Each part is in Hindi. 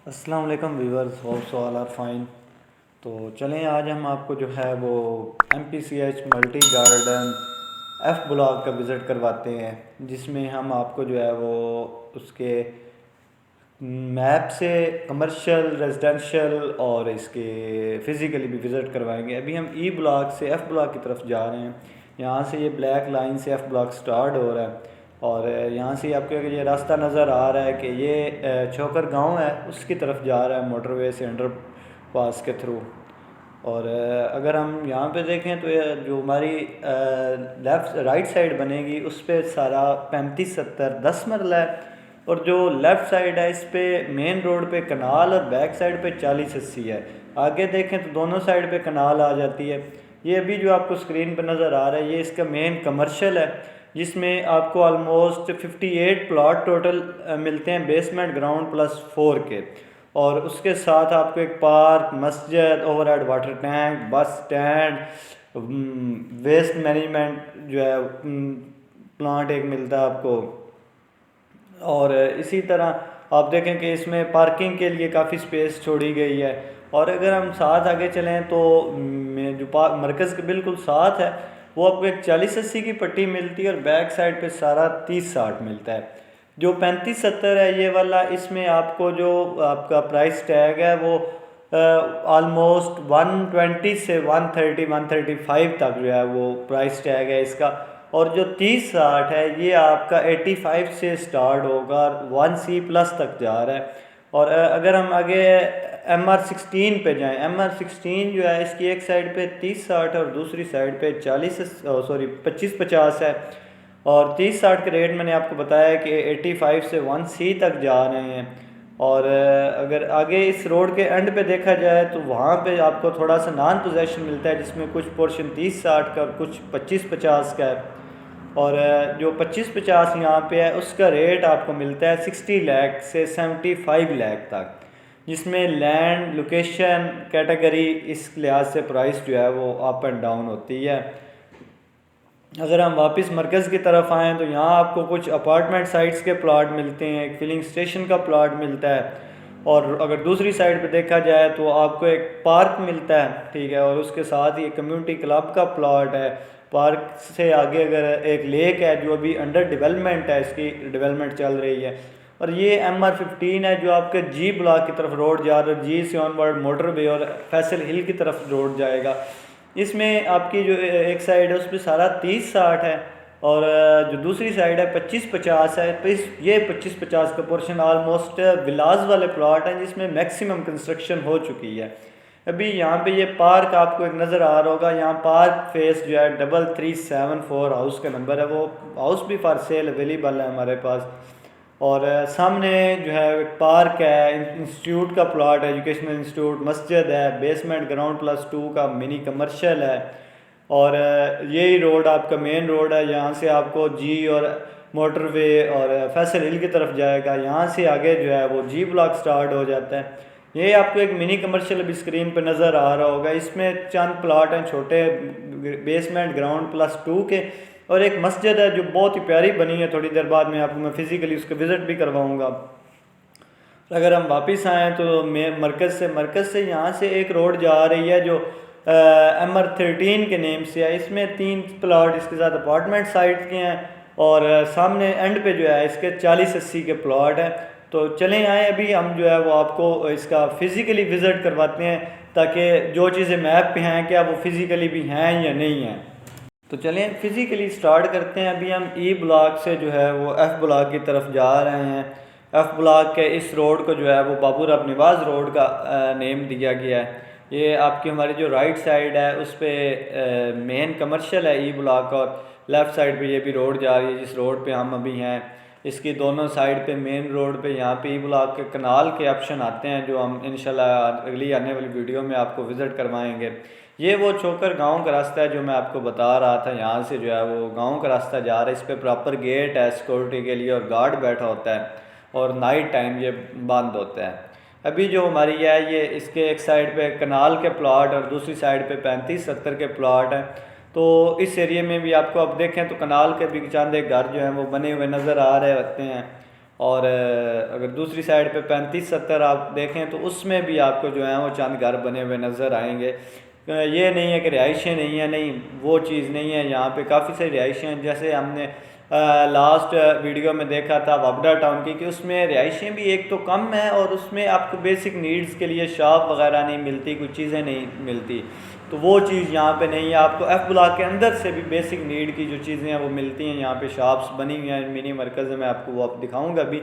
अस्सलाम वालेकुम viewers, hope so all are fine. तो चलें, आज हम आपको जो है वो MPCH multi garden F block का विज़िट करवाते हैं, जिसमें हम आपको जो है वो उसके मैप से कमर्शियल, रेजिडेंशियल और इसके फ़िज़िकली भी विज़िट करवाएंगे। अभी हम E ब्लॉक से F ब्लॉक की तरफ जा रहे हैं। यहाँ से ये ब्लैक लाइन से F ब्लॉक स्टार्ट हो रहा है और यहाँ से आपको ये रास्ता नज़र आ रहा है कि ये छोकर गांव है, उसकी तरफ जा रहा है मोटरवे से अंडर पास के थ्रू। और अगर हम यहाँ पे देखें तो ये जो हमारी लेफ़्ट राइट साइड बनेगी उस पर सारा 35-70 10 मरला है, और जो लेफ़्ट साइड है इस पे मेन रोड पे कनाल और बैक साइड पे 40-80 है। आगे देखें तो दोनों साइड पे कनाल आ जाती है। ये अभी जो आपको स्क्रीन पे नज़र आ रहा है ये इसका मेन कमर्शियल है, जिसमें आपको ऑलमोस्ट 58 प्लॉट टोटल मिलते हैं, बेसमेंट ग्राउंड प्लस 4 के। और उसके साथ आपको एक पार्क, मस्जिद, overhead water tank, bus stand, waste management जो है प्लांट एक मिलता है आपको। और इसी तरह आप देखें कि इसमें पार्किंग के लिए काफ़ी स्पेस छोड़ी गई है। और अगर हम साथ आगे चलें तो जो मरकज़ के बिल्कुल साथ है वो आपको एक 40-80 की पट्टी मिलती है और बैक साइड पे सारा 30-60 मिलता है। जो 35-70 है ये वाला, इसमें आपको जो आपका प्राइस टैग है वो ऑलमोस्ट 120 से 130-135 तक जो है वो प्राइस टैग है इसका। और जो 30-60 है ये आपका 85 से स्टार्ट होगा, 1C+ तक जा रहा है। और अगर हम आगे MR16 पे जाएं, MR16 जो है इसकी एक साइड पे 30-60 और दूसरी साइड पे 25-50 है। और 30-60 के रेट मैंने आपको बताया कि 85 से 1C तक जा रहे हैं। और अगर आगे इस रोड के एंड पे देखा जाए तो वहाँ पे आपको थोड़ा सा नॉन पोजेशन मिलता है, जिसमें कुछ पोर्शन 30-60 का और कुछ 25-50 का है। और जो 25-50 यहाँ पे है उसका रेट आपको मिलता है 60 लाख से 75 लाख तक, जिसमें लैंड, लोकेशन, कैटेगरी इस लिहाज से प्राइस जो है वो अप एंड डाउन होती है। अगर हम वापस मरकज़ की तरफ आएँ तो यहाँ आपको कुछ अपार्टमेंट साइट्स के प्लॉट मिलते हैं, एक फिलिंग स्टेशन का प्लॉट मिलता है। और अगर दूसरी साइड पे देखा जाए तो आपको एक पार्क मिलता है, ठीक है, और उसके साथ ही एक कम्युनिटी क्लब का प्लॉट है। पार्क से आगे अगर एक लेक है जो अभी अंडर डेवलपमेंट है, इसकी डेवलपमेंट चल रही है। और ये MR15 है जो आपके G ब्लॉक की तरफ रोड जा रहा है, G से ऑनवर्ड मोटरवे और फैसल हिल की तरफ रोड जाएगा। इसमें आपकी जो एक साइड है उस पर सारा 30-60 है और जो दूसरी साइड है 25-50 है। तो इस ये 25-50 का पोर्शन ऑलमोस्ट विलाज वाले प्लॉट हैं जिसमें मैक्सिमम कंस्ट्रक्शन हो चुकी है। अभी यहाँ पे ये पार्क आपको एक नज़र आ रहा होगा, यहाँ पार्क फेस जो है 3374 हाउस का नंबर है, वो हाउस भी फॉर सेल अवेलेबल है हमारे पास। और सामने जो है एक पार्क है, इंस्टीट्यूट का प्लॉट है, एजुकेशनल इंस्टीट्यूट, मस्जिद है, बेसमेंट ग्राउंड प्लस 2 का मिनी कमर्शियल है। और यही रोड आपका मेन रोड है, यहाँ से आपको G और मोटरवे और फैसल हिल की तरफ जाएगा। यहाँ से आगे जो है वो G ब्लॉक स्टार्ट हो जाता है। ये आपको एक मिनी कमर्शियल अभी स्क्रीन पर नज़र आ रहा होगा, इसमें चंद प्लाट हैं छोटे, बेसमेंट ग्राउंड प्लस 2 के। और एक मस्जिद है जो बहुत ही प्यारी बनी है, थोड़ी देर बाद में आपको मैं फ़िज़िकली उसका विज़िट भी करवाऊँगा। अगर हम वापस आएँ तो मरकज़ से यहाँ से एक रोड जा रही है जो MR13 के नेम से है। इसमें 3 प्लॉट इसके साथ अपार्टमेंट साइट के हैं और सामने एंड पे जो है इसके 40-80 के प्लॉट हैं। तो चलें आए, अभी हम जो है वो आपको इसका फ़िज़िकली विज़िट करवाते हैं ताकि जो चीज़ें मैप पे हैं क्या वो फ़िज़िकली भी हैं या नहीं हैं। तो चलें फ़िज़िकली स्टार्ट करते हैं। अभी हम E ब्लॉक से जो है वो F ब्लॉक की तरफ जा रहे हैं। F ब्लॉक के इस रोड को जो है वो बाबूराव निवाज़ रोड का नेम दिया गया है। ये आपकी हमारी जो राइट साइड है उस पर मेन कमर्शियल है E ब्लॉक, और लेफ़्ट साइड पे ये भी रोड जा रही है जिस रोड पे हम अभी हैं। इसकी दोनों साइड पे मेन रोड पे यहाँ पे E ब्लॉक के कनाल के ऑप्शन आते हैं जो हम इंशाल्लाह अगली आने वाली वीडियो में आपको विज़िट करवाएंगे। ये वो छोकर गांव का रास्ता है जो मैं आपको बता रहा था, यहाँ से जो है वो गांव का रास्ता जा रहा है। इस पर प्रॉपर गेट है सिक्योरिटी के लिए और गार्ड बैठा होता है और नाइट टाइम ये बंद होता है। अभी जो हमारी है ये इसके एक साइड पे कनाल के प्लॉट और दूसरी साइड पे 35-70 के प्लॉट हैं। तो इस एरिया में भी आपको अब देखें तो कनाल के भी चंद एक घर जो हैं वो बने हुए नज़र आ रहे होते हैं। और अगर दूसरी साइड पे 35-70 आप देखें तो उसमें भी आपको जो है वो चंद घर बने हुए नज़र आएंगे। ये नहीं है कि रिहाइशें नहीं है, नहीं वो चीज़ नहीं है, यहाँ पे काफ़ी सारी रिहाइशें हैं। जैसे हमने लास्ट वीडियो में देखा था वापडा टाउन की कि उसमें रिहाइशें भी एक तो कम है और उसमें आपको बेसिक नीड्स के लिए शॉप वगैरह नहीं मिलती, कुछ चीज़ें नहीं मिलती। तो वो चीज़ यहाँ पे नहीं है। आपको एफ ब्लॉक के अंदर से भी बेसिक नीड की जो चीज़ें हैं वो मिलती हैं। यहाँ पे शॉप्स बनी हुई हैं मिनी मरकज़ में, आपको वो आप दिखाऊंगा अभी।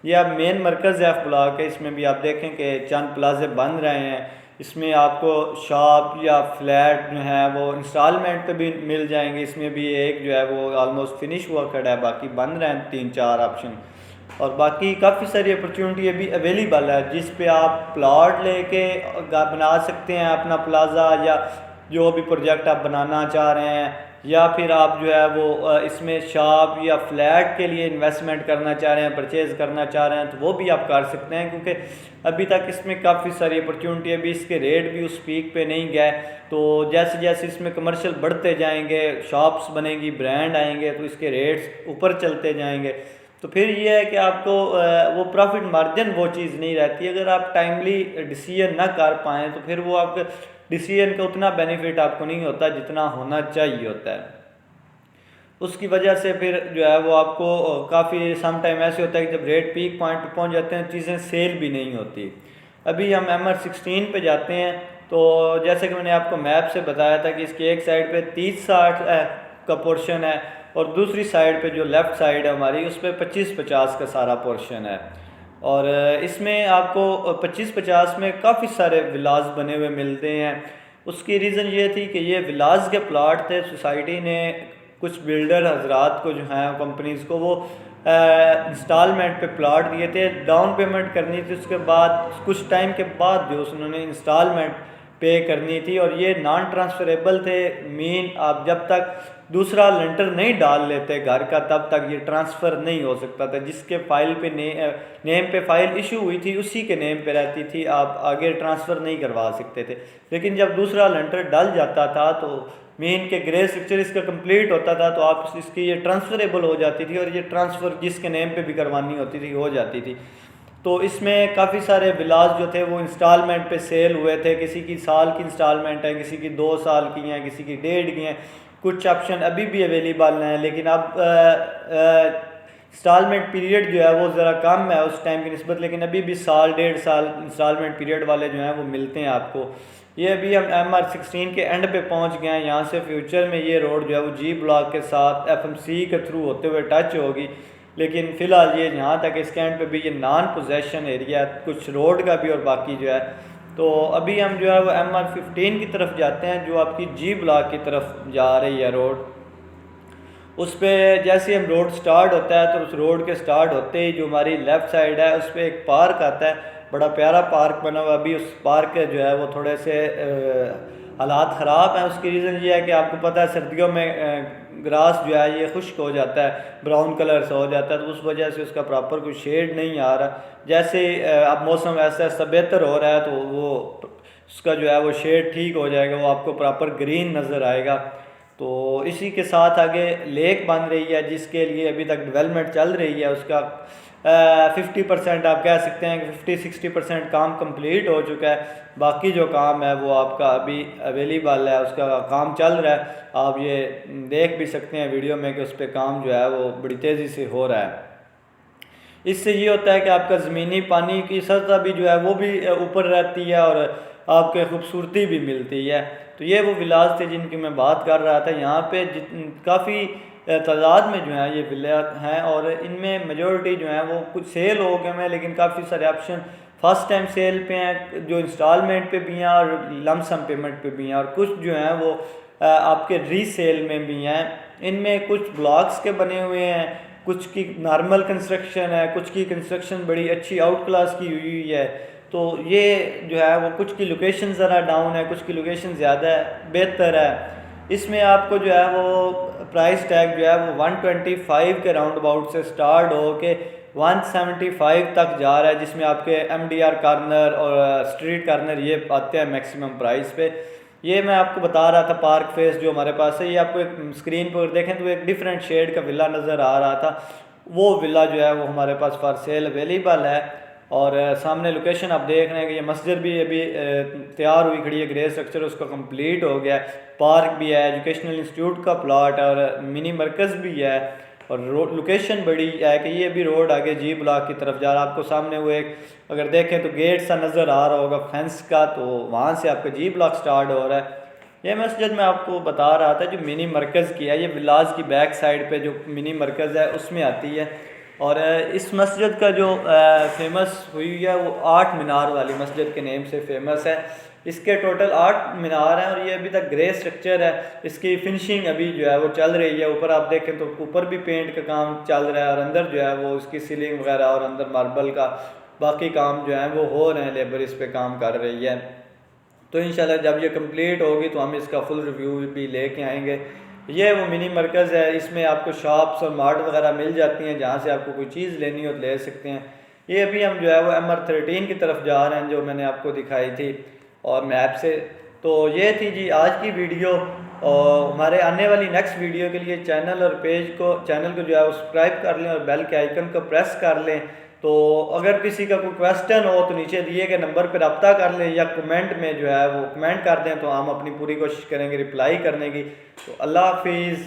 ये अब मेन मरकज़ एफ ब्लॉक है, इसमें भी आप देखें कि चंद प्लाजे बन रहे हैं। इसमें आपको शॉप या फ्लैट जो है वो इंस्टॉलमेंट पे भी मिल जाएंगे। इसमें भी एक जो है वो ऑलमोस्ट फिनिश हुआ खड़ा है, बाकी बन रहे हैं 3-4 ऑप्शन। और बाकी काफ़ी सारी अपॉर्चुनिटी अभी अवेलेबल है जिस पे आप प्लॉट लेके बना सकते हैं अपना प्लाज़ा, या जो भी प्रोजेक्ट आप बनाना चाह रहे हैं, या फिर आप जो है वो इसमें शॉप या फ्लैट के लिए इन्वेस्टमेंट करना चाह रहे हैं, परचेज़ करना चाह रहे हैं, तो वो भी आप कर सकते हैं। क्योंकि अभी तक इसमें काफ़ी सारी अपॉर्चुनिटी, अभी इसके रेट भी उस पीक पे नहीं गए। तो जैसे जैसे इसमें कमर्शियल बढ़ते जाएंगे, शॉप्स बनेंगी, ब्रांड आएंगे, तो इसके रेट्स ऊपर चलते जाएंगे। तो फिर ये है कि आपको वो प्रॉफिट मार्जिन वो चीज़ नहीं रहती। अगर आप टाइमली डिसीजन ना कर पाएँ तो फिर वो आपके डिसीजन का उतना बेनिफिट आपको नहीं होता जितना होना चाहिए होता है। उसकी वजह से फिर जो है वो आपको काफ़ी सम टाइम ऐसे होता है कि जब रेट पीक पॉइंट पर पहुँच जाते हैं चीज़ें सेल भी नहीं होती। अभी हम MR16 पे जाते हैं। तो जैसे कि मैंने आपको मैप से बताया था कि इसकी एक साइड पे 30-60 का पोर्शन है और दूसरी साइड पे जो लेफ़्ट साइड है हमारी उस पर 25-50 का सारा पोर्शन है। और इसमें आपको 25-50 में काफ़ी सारे विलाज बने हुए मिलते हैं। उसकी रीज़न ये थी कि ये विलाज के प्लाट थे, सोसाइटी ने कुछ बिल्डर हजरात को जो हैं कंपनीज़ को वो इंस्टॉलमेंट पे प्लाट दिए थे, डाउन पेमेंट करनी थी, उसके बाद कुछ टाइम के बाद जो उन्होंने इंस्टॉलमेंट पे करनी थी, और ये नॉन ट्रांसफरेबल थे। मीन आप जब तक दूसरा लेंटर नहीं डाल लेते घर का तब तक ये ट्रांसफ़र नहीं हो सकता था। जिसके फाइल पे नेम पे फाइल इशू हुई थी उसी के नेम पे रहती थी, आप आगे ट्रांसफ़र नहीं करवा सकते थे। लेकिन जब दूसरा लेंटर डल जाता था तो मेन के ग्रे स्ट्रक्चर इसका कंप्लीट होता था तो आप इसकी ये ट्रांसफरेबल हो जाती थी, और ये ट्रांसफ़र जिसके नेम पे भी करवानी होती थी हो जाती थी। तो इसमें काफ़ी सारे विलाज जो थे वो इंस्टॉलमेंट पे सेल हुए थे। किसी की साल की इंस्टॉलमेंट है, किसी की 2 साल की हैं, किसी की 1.5 की हैं। कुछ ऑप्शन अभी भी अवेलेबल हैं, लेकिन अब इंस्टॉलमेंट पीरियड जो है वो ज़रा कम है उस टाइम की निस्बत, लेकिन अभी भी 1.5 साल इंस्टॉलमेंट पीरियड वाले जो हैं वो मिलते हैं आपको। ये अभी हम MR16 के एंड पे पहुंच गए हैं। यहाँ से फ्यूचर में ये रोड जो है वो G ब्लॉक के साथ FMC के थ्रू होते हुए टच होगी, लेकिन फ़िलहाल ये यहाँ तक इसके एंड पे भी ये नॉन पोजेशन एरिया है, कुछ रोड का भी और बाकी जो है। तो अभी हम जो है वो MR15 की तरफ जाते हैं जो आपकी G ब्लॉक की तरफ जा रही है रोड। उस पर जैसे हम रोड स्टार्ट होता है तो उस रोड के स्टार्ट होते ही जो हमारी लेफ़्ट साइड है उस पर एक पार्क आता है, बड़ा प्यारा पार्क बना हुआ। अभी उस पार्क के जो है वो थोड़े से हालात ख़राब हैं। उसकी रीज़न ये है कि आपको पता है सर्दियों में ग्रास जो है ये खुश्क हो जाता है, ब्राउन कलर से हो जाता है, तो उस वजह से उसका प्रॉपर कोई शेड नहीं आ रहा। जैसे अब मौसम ऐसा ऐसा बेहतर हो रहा है तो वो उसका जो है वो शेड ठीक हो जाएगा, वो आपको प्रॉपर ग्रीन नज़र आएगा। तो इसी के साथ आगे लेक बन रही है जिसके लिए अभी तक डेवलपमेंट चल रही है। उसका 50% आप कह सकते हैं कि 50-60% काम कंप्लीट हो चुका है। बाकी जो काम है वो आपका अभी अवेलेबल है, उसका काम चल रहा है। आप ये देख भी सकते हैं वीडियो में कि उस पर काम जो है वो बड़ी तेज़ी से हो रहा है। इससे ये होता है कि आपका ज़मीनी पानी की सतह भी जो है वो भी ऊपर रहती है और आपके खूबसूरती भी मिलती है। तो ये वो विलाज थे जिनकी मैं बात कर रहा था। यहाँ पे काफ़ी तादाद में जो है ये विला हैं और इनमें मेजॉरिटी जो है वो कुछ सेल हो गए हैं, लेकिन काफ़ी सारे ऑप्शन फर्स्ट टाइम सेल पे हैं, जो इंस्टॉलमेंट पे भी हैं और लमसम पेमेंट पे भी हैं, और कुछ जो हैं वो आपके रीसेल में भी हैं। इनमें कुछ ब्लॉक्स के बने हुए हैं, कुछ की नॉर्मल कंस्ट्रक्शन है, कुछ की कंस्ट्रक्शन बड़ी अच्छी आउट क्लास की हुई है। तो ये जो है वो कुछ की लोकेशन ज़रा डाउन है, कुछ की लोकेशन ज़्यादा बेहतर है। इसमें आपको जो है वो प्राइस टैग जो है वो 125 के राउंड अबाउट से स्टार्ट हो के 175 तक जा रहा है, जिसमें आपके MDR कॉर्नर और स्ट्रीट कॉर्नर ये आते हैं मैक्सिमम प्राइस पे। ये मैं आपको बता रहा था पार्क फेस जो हमारे पास है, ये आपको एक स्क्रीन पर देखें तो एक डिफरेंट शेड का विला नज़र आ रहा था। वो विला जो है वो हमारे पास फॉर सेल अवेलेबल है। और सामने लोकेशन आप देख रहे हैं कि ये मस्जिद भी अभी तैयार हुई खड़ी है, ग्रे स्ट्रक्चर उसका कंप्लीट हो गया है, पार्क भी है, एजुकेशनल इंस्टीट्यूट का प्लॉट है और मिनी मरकज़ भी है। और लोकेशन बड़ी है कि ये भी रोड आगे जी ब्लॉक की तरफ जा रहा है। आपको सामने वो एक अगर देखें तो गेट सा नज़र आ रहा होगा फेंस का, तो वहाँ से आपका जी ब्लॉक स्टार्ट हो रहा है। ये मस्जिद मैं आपको बता रहा था जो मिनी मरकज़ की है, ये विलाज की बैक साइड पे जो मिनी मरकज़ है उसमें आती है। और इस मस्जिद का जो फेमस हुई है वो 8 मीनार वाली मस्जिद के नेम से फेमस है। इसके टोटल 8 मीनार हैं और ये अभी तक ग्रे स्ट्रक्चर है। इसकी फिनिशिंग अभी जो है वो चल रही है। ऊपर आप देखें तो ऊपर भी पेंट का काम चल रहा है और अंदर जो है वो उसकी सीलिंग वगैरह और अंदर मार्बल का बाकी काम जो है वो हो रहे हैं, लेबर इस पर काम कर रही है। तो इंशाल्लाह जब ये कंप्लीट होगी तो हम इसका फुल रिव्यू भी लेके आएंगे। ये वो मिनी मरकज़ है, इसमें आपको शॉप्स और मार्ट वगैरह मिल जाती हैं, जहाँ से आपको कोई चीज़ लेनी हो तो ले सकते हैं। ये अभी हम जो है वो MR13 की तरफ जा रहे हैं जो मैंने आपको दिखाई थी और मैप से। तो ये थी जी आज की वीडियो। और हमारे आने वाली नेक्स्ट वीडियो के लिए चैनल को जो है वो सब्सक्राइब कर लें और बेल के आइकन को प्रेस कर लें। तो अगर किसी का कोई क्वेश्चन हो तो नीचे दिए गए नंबर पर रब्ता कर लें या कमेंट में जो है वो कमेंट कर दें, तो हम अपनी पूरी कोशिश करेंगे रिप्लाई करने की। तो अल्लाह हाफिज़।